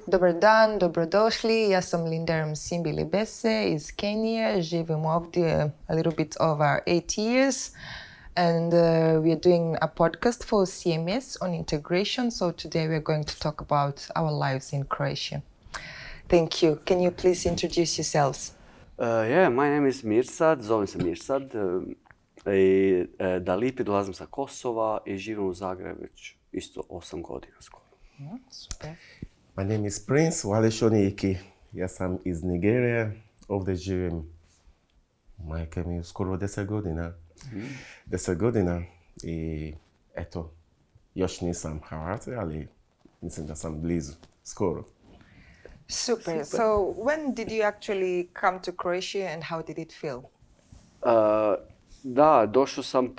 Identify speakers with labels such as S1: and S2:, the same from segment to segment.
S1: Dobar dan, dobrodošli. Ja sam Linda Msimbi Libese iz Kenije. Živim ovdje a little bit over 8 years. And we are doing a podcast for CMS on integration. So today we are going to talk about our lives in Croatia. Thank you. Can you please introduce yourselves?
S2: My name is Mirsad, zovem se Mirsad. Dalipi, dolazim sa Kosova i živim u Zagrebu već isto 8 godina skoro.
S1: Super.
S3: My name is Prince Wale Shoniiki. Ja sam iz Nigerije. Ovdje živim, majke mi, skoro 10 godina. 10 godina i eto, još nisam Hrvati, ali mislim da sam blizu, skoro.
S1: Super. So when did you actually come to Croatia and how did it feel?
S2: Došao sam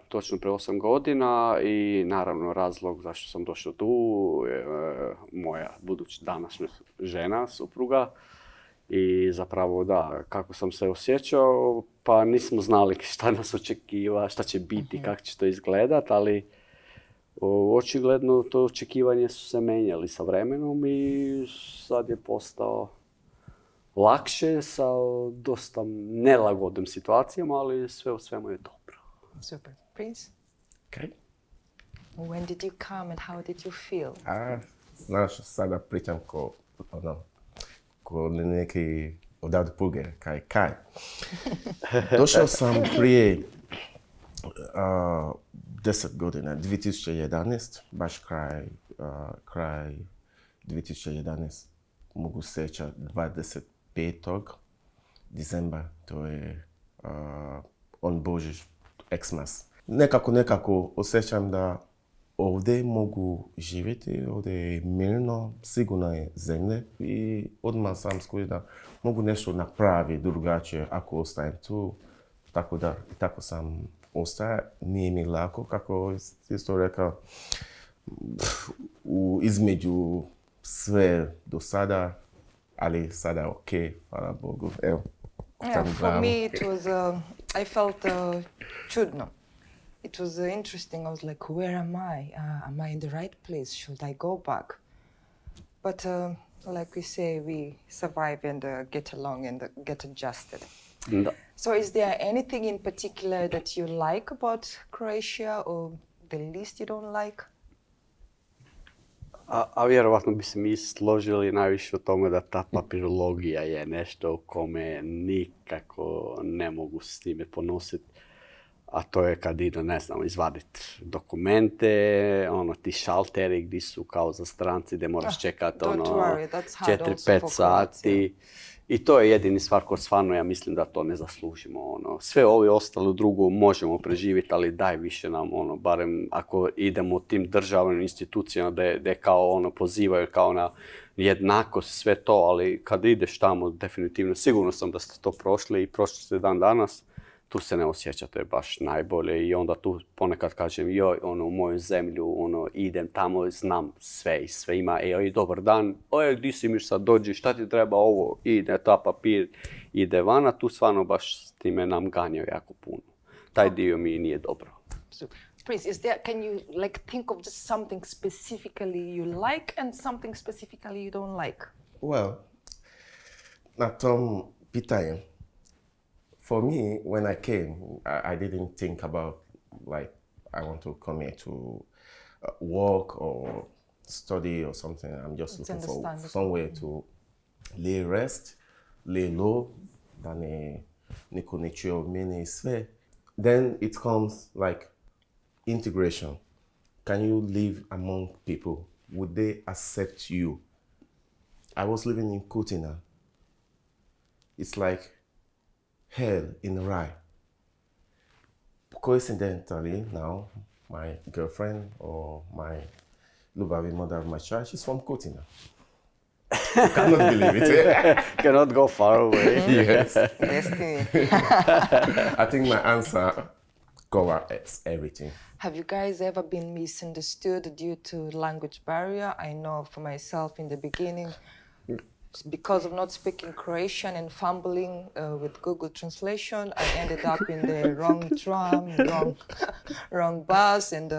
S2: točno prije 8 godina i naravno razlog zašto sam došao tu je moja buduća današnja žena, supruga. I zapravo kako sam se osjećao, pa nismo znali šta nas očekiva, šta će biti, kako će to izgledat, ali očigledno to očekivanje su se menjali sa vremenom i sad je postao lakše sa dosta nelagodnim situacijama, ali sve u svemu je dobro.
S1: Super. Prince?
S3: Okay.
S1: When did you come and how did you feel?
S3: Znaš, sada pričam ko neki odavde puge, kaj. Došao sam prije 10 godina, 2011, baš kraj 2011, mogu sećati 25. decembra, to je on Božić, Xmas. Nekako osjećam da ovdje mogu živjeti, ovdje je mirno, sigurna je zemlja i odmah sam skužio da mogu nešto napraviti drugačije ako ostajem tu. Tako sam ostao. Nije mi lako, kako isto rekao, između sve do sada, ali sada je ok, hvala Bogu. Evo,
S1: for me it was, I felt čudno. It was interesting. I was like, where am I? Am I in the right place? Should I go back? But like we say, we survive and get along and get adjusted.
S2: Da.
S1: So is there anything in particular that you like about Croatia or the least you don't like?
S2: A vjerovatno bi se mi složili najviše o tome da ta papirologija je nešto u kome nikako ne mogu s time ponositi. A to je kad ide, izvaditi dokumente, ti šalteri gdje su kao za stranci gdje moraš čekati 4-5 sati. I to je jedini stvar koja stvarno ja mislim da to ne zaslužimo. Sve ovo ostalo drugo možemo preživjeti, ali daj više nam, barem ako idemo tim državnim institucijama da kao pozivaju kao na jednakost, sve to, ali kad ideš tamo definitivno, sigurno sam da ste to prošli i prošli ste dan danas, tu se ne osjećate baš najbolje i onda tu ponekad kažem joj, u moju zemlju, idem tamo, znam sve i sve ima, dobar dan, gdje si mi sad dođi, šta ti treba ovo, ide ta papir, ide vana, tu stvarno baš s time nam ganjaju jako puno. Taj dio mi nije dobro.
S1: Prince, can you think of just something specifically you like and something specifically you don't like?
S3: Well, na tom pitanju, for me, when I came, I didn't think about I want to come here to work or study or something. I'm just looking for somewhere to rest, lay low, da niko ne čuje od mene i sve. Then it comes integration. Can you live among people? Would they accept you? I was living in Kutina. It's like hell in Rye. Coincidentally, now my girlfriend or my Lubavi mother of my child, she's from Kutina. You cannot believe it.
S2: Cannot go far away.
S3: Yes.
S1: Destiny.
S3: I think my answer covers everything.
S1: Have you guys ever been misunderstood due to language barrier? I know for myself in the beginning, because of not speaking Croatian and fumbling with Google Translation, I ended up in the wrong tram, wrong bus, and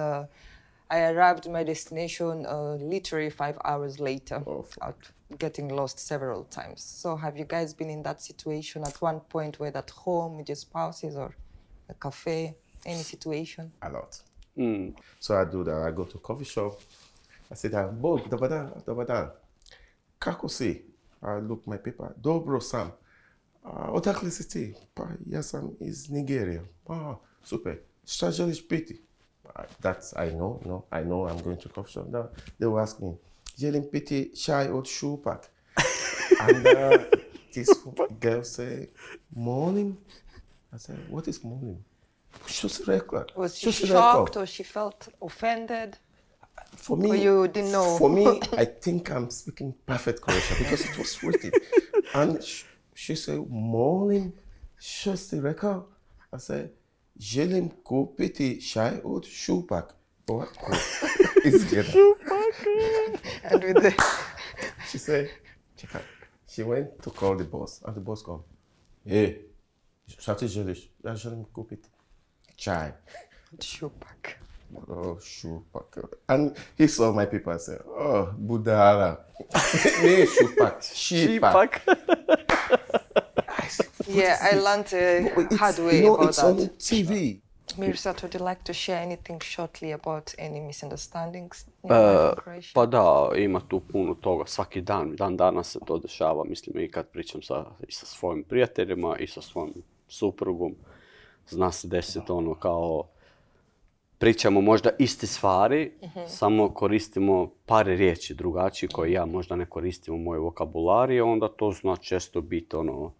S1: I arrived at my destination literally 5 hours later, out getting lost several times. So have you guys been in that situation at one point, whether at home with your spouses or a cafe, any situation?
S3: A lot. So I do that. I go to coffee shop. I sit down. Bog, dobar dan. Kako si? I look my paper. Dobro sam. Odakle si ti? Pa ja sam iz Nigeria. Super. Šta želiš piti? That's I know. No, I know. I'm going to coffee shop. Now they will ask me, želim piti čaj od šupak. And this girl say, morning. I said, what is morning? Što si rekla?
S1: Was she shocked or she felt offended?
S3: For me,
S1: or you didn't know?
S3: For me, I think I'm speaking perfect Croatian because it was written. And she said, morning, što si rekao? I said, želim kupiti čaj od šupak. Ovako.
S1: And with the...
S3: She said, check out. She went to call the boss, and the boss come. Hey, šta ti želiš? Ja želim kupiti čaj.
S1: Šupak.
S3: Oh, šupak. And he saw my people and said, oh, budala. Ne, šupak, šipak.
S1: Yeah, I learned a hard way about
S3: it's
S1: that.
S3: on TV.
S1: Mirsad, would you like to share anything shortly about any misunderstandings?
S2: Pa da, ima tu puno toga, svaki dan danas se to dešava, mislim i kad pričam i sa svojim prijateljima i sa svojim suprugom, zna se desiti ono kao pričamo možda iste stvari, samo koristimo par riječi drugačije koje ja možda ne koristim u mojoj vokabulari, onda to zna često biti ono,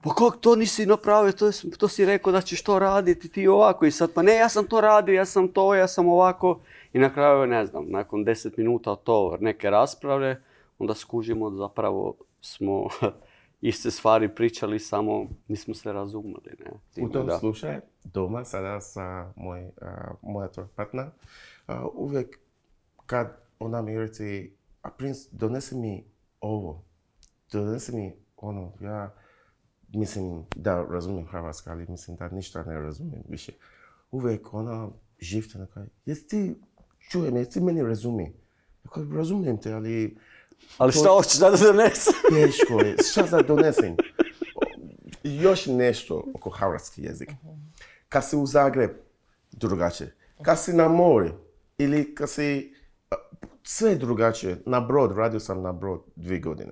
S2: pa kako to nisi napravio, to si rekao da ćeš to raditi, ti ovako i sad, pa ne, ja sam to radio, ja sam ovako. I na kraju, ne znam, nakon 10 minuta to neke rasprave, onda skužimo da zapravo smo iste stvari pričali, samo nismo se razumeli. Ne?
S3: U tom slučaju, doma sada sa moja partner, uvijek kad ona mi reći, a princ, donesi mi ovo, donesi mi ono, ja mislim da razumijem hrvatski, ali mislim da ništa ne razumijem više. Uvijek ona živčana kaže, jesi ti čujem, jesi ti meni razumi? Ja kažem, razumijem te, ali...
S2: Ali šta hoćeš da donesem?
S3: Teško je, šta da donesem? Još nešto oko hrvatski jezik. Kad si u Zagreb, drugačije. Kad si na more, ili kad si... Sve drugačije. Na Brod, radio sam na Brod 2 godine.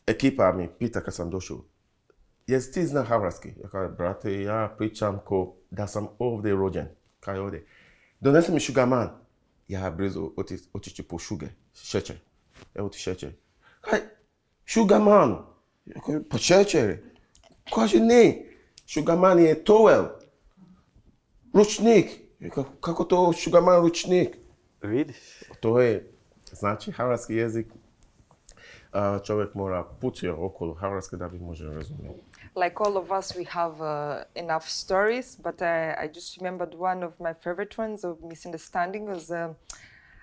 S3: Ekipa mi pita kad sam došao, jesi ti zna hrvatski? Ja kažem, brate, ja pričam ko da sam ovdje rođen. Kaj ovdje? Donesi mi šugaman. Ja brzo otići po šuge, šećer. Evo ti šećer. Kaj, šugaman. Ja kažem, pa šećer. Kaže, ne, šugaman je towel. Ručnik. Ja kažem, kako to šugaman ručnik?
S2: Vidiš?
S3: To je, znači, hrvatski jezik. Čovjek mora pući okolo hrvatske da bi može razumjeti.
S1: Like all of us, we have enough stories, but I just remembered one of my favorite ones of misunderstanding was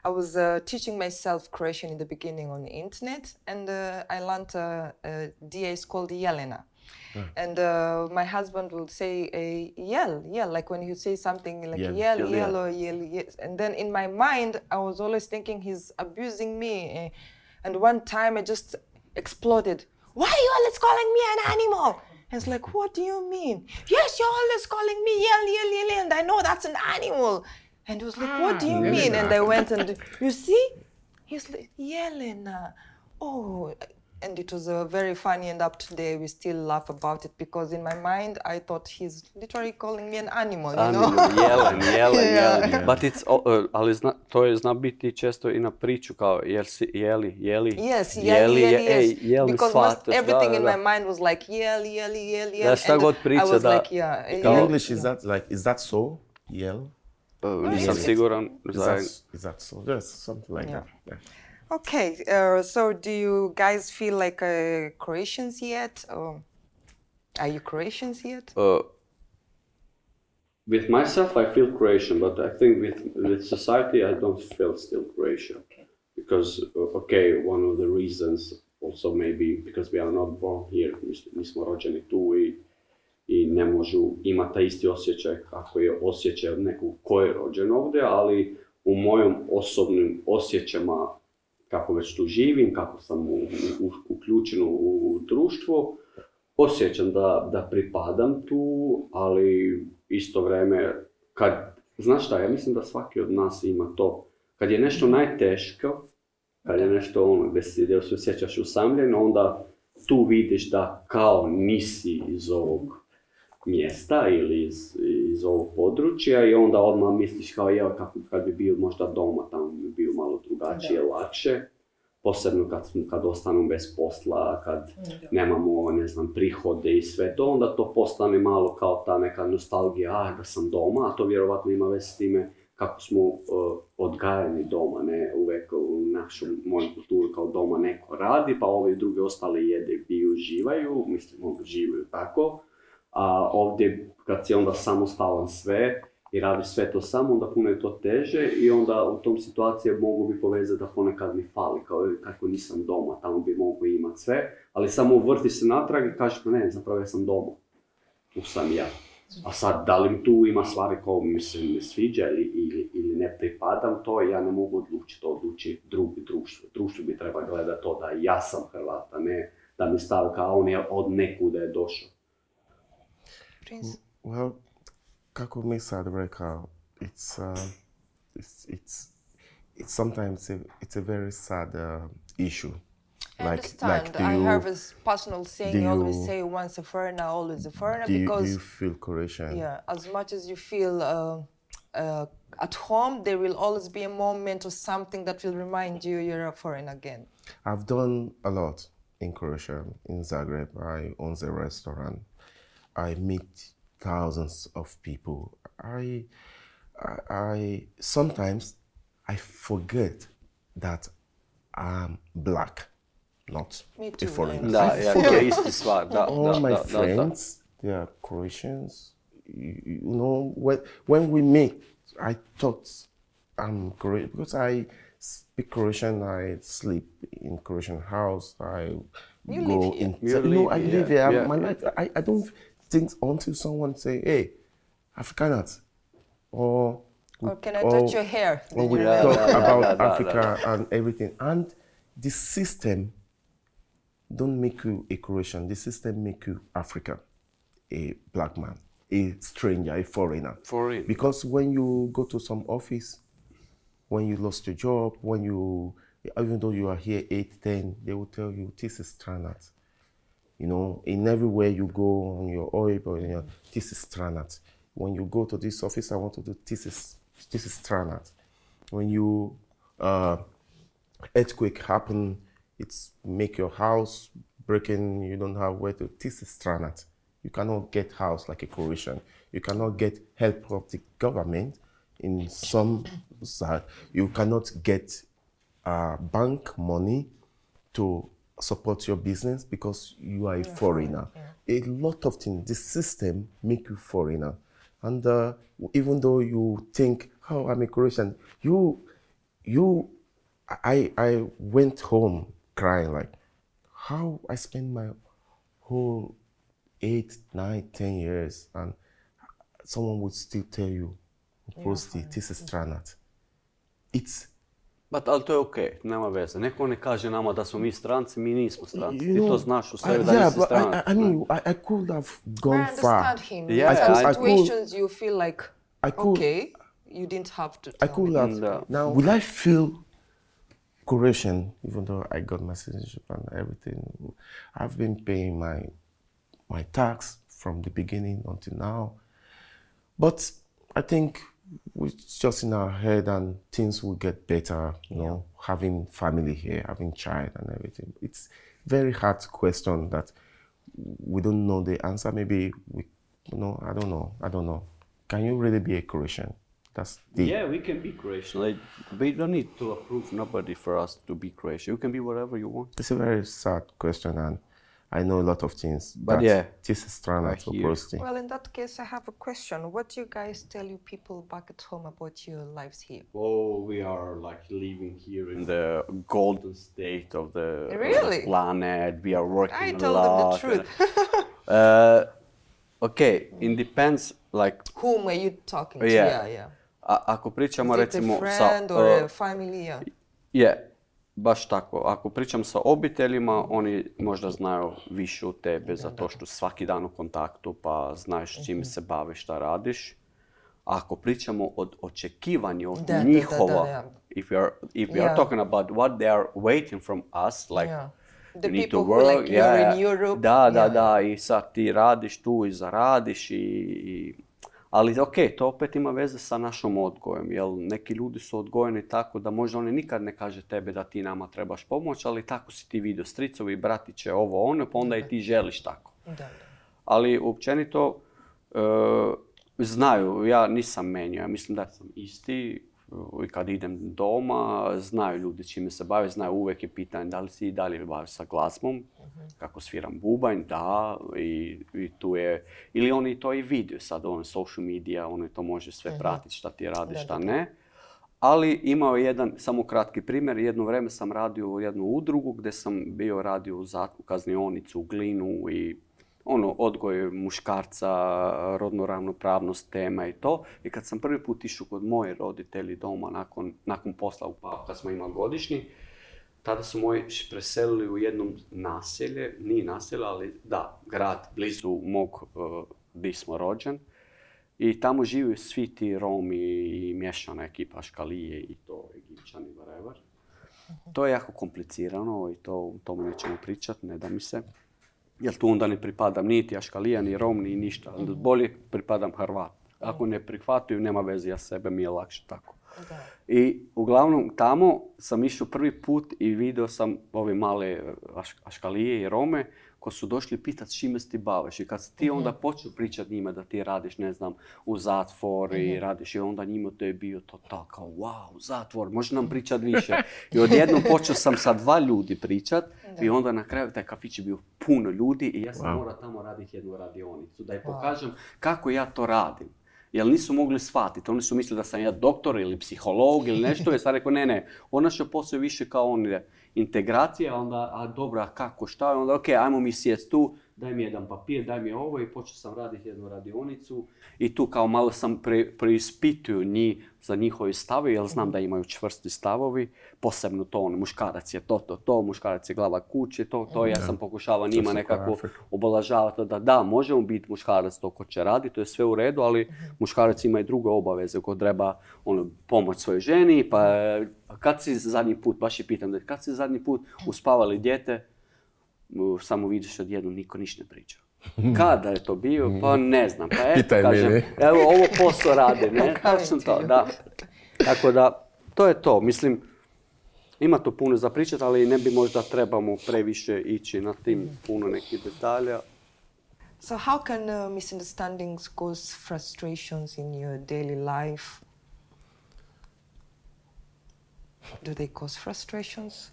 S1: I was teaching myself Croatian in the beginning on the internet, and I learned a DA is called Jelena. And my husband will say yell, like when you say something like yell, or yell. And then in my mind, I was always thinking he's abusing me. And one time I just exploded. Why are you always calling me an animal? And it's like, what do you mean? Yes, you're always calling me yell, and I know that's an animal. And he was like, what do you mean? And I went and, you see? He's like, Jelena. Oh. And it was very funny, and up today we still laugh about it because in my mind I thought he's literally calling me an animal, you know?
S2: Jelen. But it's, ali to je zna biti često i na priču kao jeli.
S1: Yes, yes. Because everything in my mind was like yell.
S2: Da, šta god priča,
S1: I was
S2: da.
S1: like, yeah.
S3: In English, is that so? Yell?
S2: Nisam siguran.
S3: Is that so? There's something like that. Yeah.
S1: Okay, so do you guys feel like Croatians yet? Or are you Croatians yet?
S2: With myself, I feel Croatian, but I think with society, I don't feel still Croatian. Because, one of the reasons also maybe because we are not born here, nismo rođeni tu i ne možu imati taj isti osjećaj kako je osjećaj od nekog ko je rođen ovdje, ali u mojom osobnim osjećajima kako već tu živim, kako sam uključen u društvo, osjećam da pripadam tu, ali isto vrijeme, znaš šta, ja mislim da svaki od nas ima to, kad je nešto najteško, kad je nešto gdje se osjećaš usamljen, onda tu vidiš da kao nisi iz ovog mjesta ili iz ovog područja i onda odmah misliš kao kako kad bi bio možda doma, tamo bi bio malo drugačije, lakše. Posebno kad ostanu bez posla, kad nemamo, ne znam, prihode i sve to, onda to postane malo kao ta neka nostalgija, da sam doma, a to vjerovatno ima veze s time kako smo odgajani doma, ne uvijek u mojoj kulturi kao doma neko radi, pa ovi drugi ostali jede i uživaju, mislim, uživaju tako. A ovdje kad si onda samostalan sve i radiš sve to samo, onda puno je to teže i onda u tom situaciji mogu bi povezati da ponekad mi fali, kao kako nisam doma, tamo bi mogu imati sve, ali samo vrtiš se natrag i kažeš, ne, zapravo ja sam doma, tu sam ja. A sad, da li mi tu ima stvari koje mi se ne sviđa ili ne pripadam to, ja ne mogu odlučiti, to odluči drugi društvo. Društvo bi treba gledati to da ja sam Hrvat, a ne da mi stavi kao on je od nekuda je došao.
S3: Well, kako mi sad rekao, it's sometimes it's a very sad issue.
S1: I understand. I have a personal saying, you always say once a foreigner, always a foreigner, because...
S3: Do you feel Croatian?
S1: Yeah, as much as you feel at home, there will always be a moment or something that will remind you you're a foreigner again.
S3: I've done a lot in Croatia, in Zagreb. I own a restaurant. I meet thousands of people. I sometimes I forget that I'm black, not a foreigner. All my friends, they are Croatians. You know, when we meet, I thought I'm Croatian because I speak Croatian. I sleep in Croatian house. I go in. No, I live here. My life. I don't think until someone say, "Hey, Afrikaners," or
S1: can I touch your hair?
S3: Or we talk about Africa and everything. And the system don't make you a Croatian. The system make you African, a black man, a stranger, a foreigner. Because when you go to some office, when you lost your job, even though you are here 8, 10, they will tell you, this is Stranat. You know, in everywhere you go on your OIB or this is Stranat. When you go to this office, I want to do this is Stranat. When you earthquake happen, it's make your house breaking, you don't have where to, this is Stranat. You cannot get house like a Croatian. You cannot get help of the government in some side. You cannot get bank money to support your business because you are a foreigner. A lot of things, the system make you foreigner. And even though you think, oh, I'm a Croatian, I went home crying like, how I spent my whole 8, 9, 10 years and someone would still tell you, prosti, this is Stranat. It's...
S2: Ali to je okej, nema veze. Neko ne kaže nama da smo mi stranci, mi nismo stranci. Ti to znaš u sebi da nisi stranac.
S3: I mean, I could have gone far.
S1: I understand him. In some situations you feel like, okay, you didn't have to tell
S3: I could have. Now, will I feel Croatian, even though I got my citizenship and everything? I've been paying my tax from the beginning until now. But I think it's just in our head and things will get better, you know, having family here, having child and everything. It's very hard question that we don't know the answer. Maybe we, you know, I don't know. Can you really be a Croatian?
S2: Yeah, we can be Croatian. Like, we don't need to approve nobody for us to be Croatian. You can be whatever you want.
S3: It's a very sad question, and I know a lot of things.
S2: But
S3: that
S2: yeah,
S3: this is strana to prosti.
S1: Well, in that case, I have a question. What do you guys tell you people back at home about your lives here?
S2: Oh, we are like living here in the golden state of the,
S1: Really?
S2: of the planet. We are working
S1: I
S2: a
S1: told them the
S2: lot.
S1: truth.
S2: Okay, it depends like
S1: Whom are you talking to?
S2: Yeah.
S1: Yeah.
S2: ako pričamo
S1: Is it
S2: recimo
S1: a friend or a family? Yeah.
S2: Je, baš tako. Ako pričam sa obiteljima, oni možda znaju više od tebe zato što svaki dan u kontaktu pa znaš s čime se baviš, šta radiš. A ako pričamo od očekivanja od njihova, if we are talking about what they are waiting from us, like
S1: the
S2: you need
S1: people
S2: to
S1: who
S2: work,
S1: like you're in Europe.
S2: Da, i sad ti radiš tu i zaradiš ali ok, to opet ima veze sa našom odgojem, jer neki ljudi su odgojeni tako da možda oni nikad ne kaže tebe da ti nama trebaš pomoć, ali tako si ti vidio stricovi, bratiće, ovo, ono, pa onda i ti želiš tako. Ali općenito znaju, ja nisam menio, ja mislim da sam isti i kad idem doma, znaju ljudi čime se bave, znaju uvijek je pitanje da li si i dalje baviš sa glazbom, kako sviram bubanj, da, i tu je, ili oni to i vidio sad, on social media, oni to može sve pratiti šta ti radiš, šta ne. Ali imao je jedan, samo kratki primjer, jedno vrijeme sam radio u jednu udrugu gdje sam bio radio u kaznionicu, u Glinu i odgoj muškarca, rodnu ravnopravnost, tema i to. I kad sam prvi put išao kod moje roditelji doma nakon posla u Papu, kad smo imali godišnji, tada su moji preselili u jednom naselje, nije naselje, ali da, grad blizu mog gdje smo rođen. I tamo žive svi ti Romi i miješana ekipa, Škalije i to, Egipćani, whatever. To je jako komplicirano i o tome nećemo pričati, ne da mi se. Jer tu onda ne pripadam niti Aškalija, ni Rom, ni ništa. Bolje pripadam Hrvat. Ako ne prihvataju, nema veze, ja sebe, mi je lakše tako. I uglavnom tamo sam išao prvi put i vidio sam ove male Aškalije i Rome koji su došli pitati čime se ti baviš. I kad si ti onda počeo pričati njima da ti radiš, ne znam, u zatvor i radiš i onda njima to je bio to tako, wow, zatvor, može nam pričati više. I odjednom počeo sam sa 2 ljudi pričati i onda na kraju taj kafić je bio puno ljudi i ja sam morao tamo raditi jednu radionicu da im pokažem kako ja to radim. Jer nisu mogli shvatiti. Oni su mislili da sam ja doktor ili psiholog ili nešto. I sad rekao, ne, ona što postoji više kao integracija, onda, dobro, kako, šta? Onda, ok, ajmo mi sjest tu, daj mi jedan papir, daj mi ovo i počeo sam raditi jednu radionicu. I tu kao malo sam preispituju njih za njihove stave, jer znam da imaju čvrsti stavovi. Posebno to, muškarac je to, muškarac je glava kuće, to. Ja sam pokušavao njima nekako obalažavati da, možemo biti muškarac to ko će raditi, to je sve u redu, ali muškarac ima i druge obaveze ko treba pomoć svojoj ženi, pa kad si zadnji put, baš je pitam, kad si zadnji put uspavali dijete, samo vidiš odjedno niko ništa ne priča. Kada je to bio? Pa ne znam. Pa kažem, evo ovo posao rade, ne? Točno to, da. Tako da, to je to. Mislim, ima to puno za pričati, ali ne bi možda trebamo previše ići na tim puno nekih detalja.
S1: So how can misunderstandings cause frustrations in your daily life? Do they cause frustrations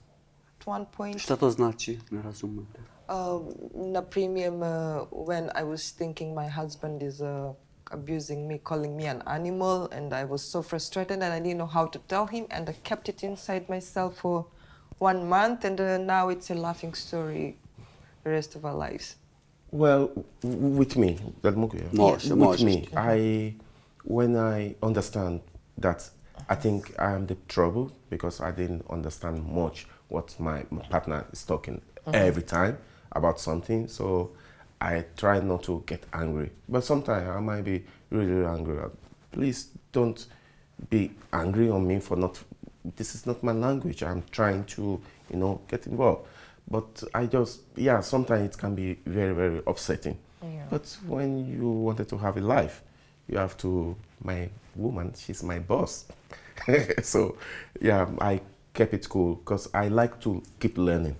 S1: at one point?
S2: Šta to znači? Ne razumete.
S1: Na primjer, when I was thinking my husband is abusing me, calling me an animal, and I was so frustrated and I didn't know how to tell him, and I kept it inside myself for 1 month, and now it's a laughing story the rest of our lives.
S3: Well, with me, with me, when I understand that, I think I am the trouble because I didn't understand much what my partner is talking every time about something, so I try not to get angry. But sometimes I might be really angry. Please don't be angry on me for not, this is not my language. I'm trying to, get involved. But sometimes it can be very, very upsetting. Yeah. But when you wanted to have a life, you have to, my woman, she's my boss. So, I kept it cool because I like to keep learning.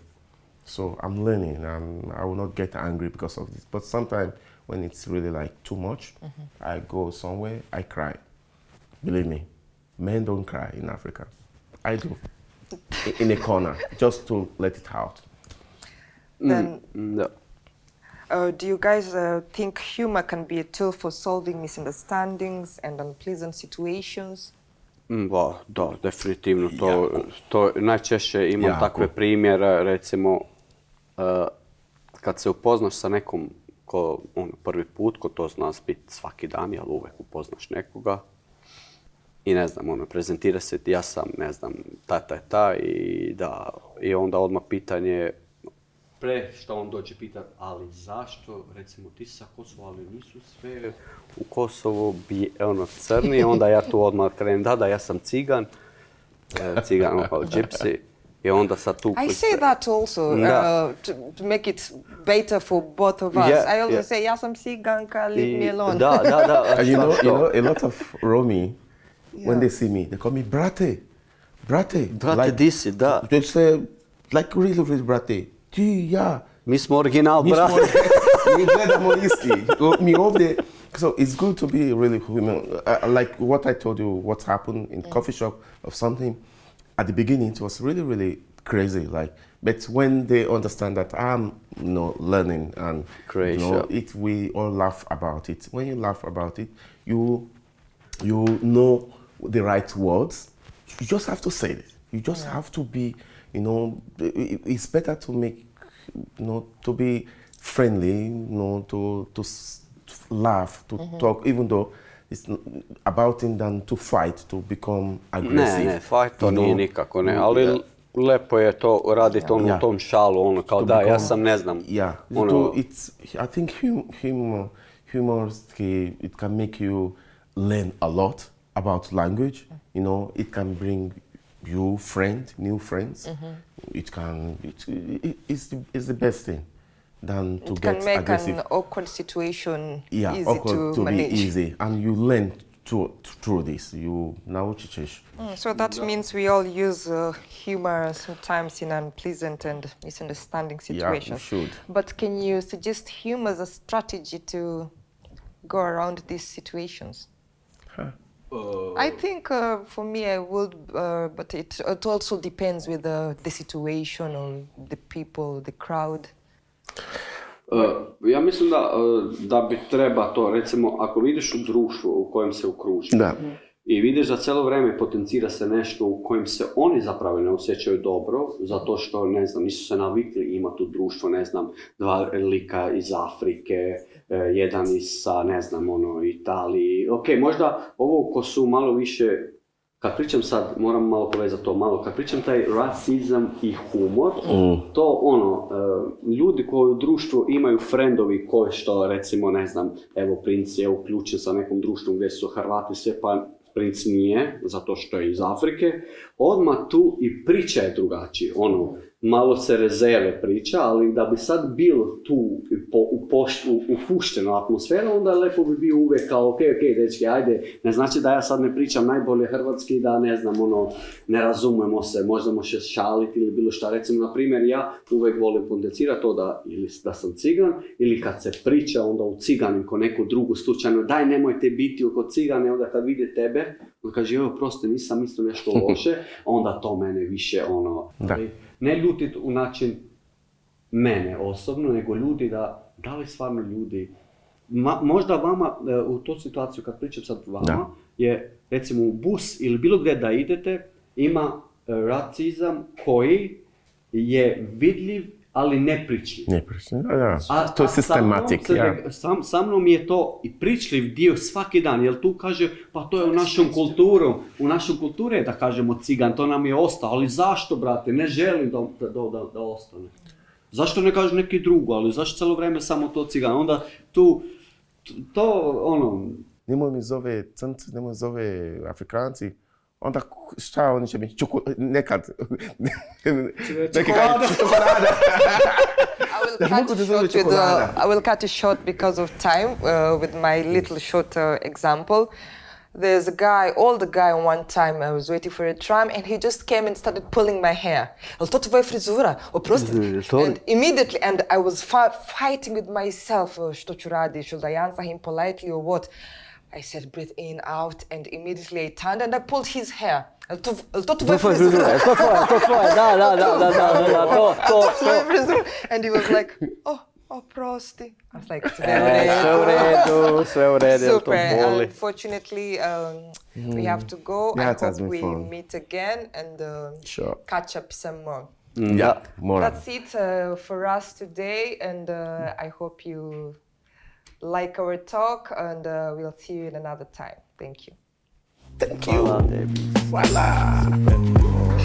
S3: So I'm learning and I will not get angry because of this. But sometimes when it's really like too much, I go somewhere, I cry. Believe me, men don't cry in Africa. I do. In a corner, just to let it out.
S1: Then Do you guys think humor can be a tool for solving misunderstandings and unpleasant situations?
S2: Da, definitivno. To najčešće imam takve primjere, recimo, kad se upoznaš sa nekom ko prvi put, ko to zna biti svaki dan, jel uvek upoznaš nekoga i ne znam, prezentira se ti, ja sam, ne znam, ta i onda odmah pitanje, pre što on dođe pitat, ali zašto, recimo ti si sa Kosova, ali nisu sve u Kosovu crni, onda ja tu odmah krenem, da, ja sam cigan, kao gypsy. I onda sad tu...
S1: I say that also, to make it better for both of us. I always say, ja sam ciganka, leave me alone.
S2: Da.
S3: You know, a lot of Romi, when they see me, they call me brate. Brate,
S2: disi, da.
S3: They say, like really brate. Ti, ja.
S2: Mi smo original, brate.
S3: Mi gledamo isti. Mi ovdje... So it's good to be really human. Like what I told you, what happened in coffee shop or something. At the beginning, it was really, really crazy. But when they understand that I'm, learning and we all laugh about it. When you laugh about it, you know the right words. You just have to say it. You just have to be, it's better to make, to be friendly, to laugh, to talk, even though it's about it than to fight, to become aggressive.
S2: Ne, fight to nije nikako, ne, ali lepo je to raditi u tom šalu, kao da, ja sam, ne znam.
S3: I think humor, it can make you learn a lot about language, it can bring you new friends. It's the best thing. Than to get aggressive. It can make
S1: an awkward situation easy
S3: awkward
S1: to manage.
S3: Be easy, and you learn through this. You nauczysz.
S1: So that means we all use humor sometimes in unpleasant and misunderstanding situations.
S3: Yeah, we should.
S1: But can you suggest humor as a strategy to go around these situations? I think for me I would, but it also depends with the situation or the people, the crowd.
S2: Ja mislim da bi treba to, recimo, ako vidiš u društvu u kojem se okruži i vidiš da cijelo vrijeme potencira se nešto u kojem se oni zapravo ne osjećaju dobro, zato što, ne znam, nisu se navikli imati u društvu, ne znam, dva lika iz Afrike, jedan sa, ne znam, Italiji. Ok, možda ovo ko su malo više, kad pričam sad, moram malo povezati to malo, kad pričam taj rasizam i humor, to ljudi koji u društvu imaju frendovi koji što, recimo, ne znam, evo, Princ je uključen sa nekom društvom gdje su Hrvati sve, pa Princ nije, zato što je iz Afrike, odmah tu i priča je drugačija, malo se rezerve priča, ali da bi sad bilo tu upušteno atmosfera, onda lepo bi bio uvijek kao, ok, dečki, ajde, ne znači da ja sad ne pričam najbolje hrvatski, da ne znam, ne razumemo se, možda može šaliti ili bilo šta. Recimo, na primjer, ja uvijek volim potencirati to da sam cigan, ili kad se priča onda u ciganim ko neku drugu slučajno, daj nemojte biti oko cigane, onda kad vide tebe, on kaže, evo, prosto nisam mislio nešto loše, onda to mene više, ne ljutit u način mene osobno, nego ljudi da li stvarno ljudi, možda vama u tu situaciju kad pričam sad vama, je recimo u bus ili bilo gdje da idete, ima rasizam koji je vidljiv, ali ne pričljiv.
S3: To je sistematik.
S2: Sa mnom je to i pričljiv dio svaki dan, jer tu kaže, pa to je u našoj kulturi da kažemo cigan, to nam je ostalo, ali zašto, brate, ne želim da ostane. Zašto ne kaže neki drugo, ali zašto cijelo vrijeme samo to cigan? Onda
S3: Nemoj mi zove crnci, nemoj zove Afrikanci, onda šta oni će mi nekad čokolada.
S1: I will cut it short because of time with my little short example. There's a guy, old guy, one time I was waiting for a tram and he just came and started pulling my hair. To tvoja frizura, oprosti. And immediately, and I was fighting with myself, što ću radi, should I answer him politely or what? I said breathe in, out, and immediately I turned and I pulled his hair. To tvoja frizura.
S2: To tvoja, da,
S1: And he was like, oh, Oprosti. I was like,
S2: sve u redu, je li to
S1: super.
S2: boli?
S1: Unfortunately, we have to go.
S3: Yeah,
S1: I
S3: it has
S1: hope
S3: been
S1: we
S3: fun.
S1: meet again and
S3: Sure.
S1: catch up some more.
S3: Yeah, more.
S1: That's it for us today, and I hope you like our talk, and we'll see you in another time. Thank you.
S3: Thank you.
S2: Hvala tebi.
S3: Voila.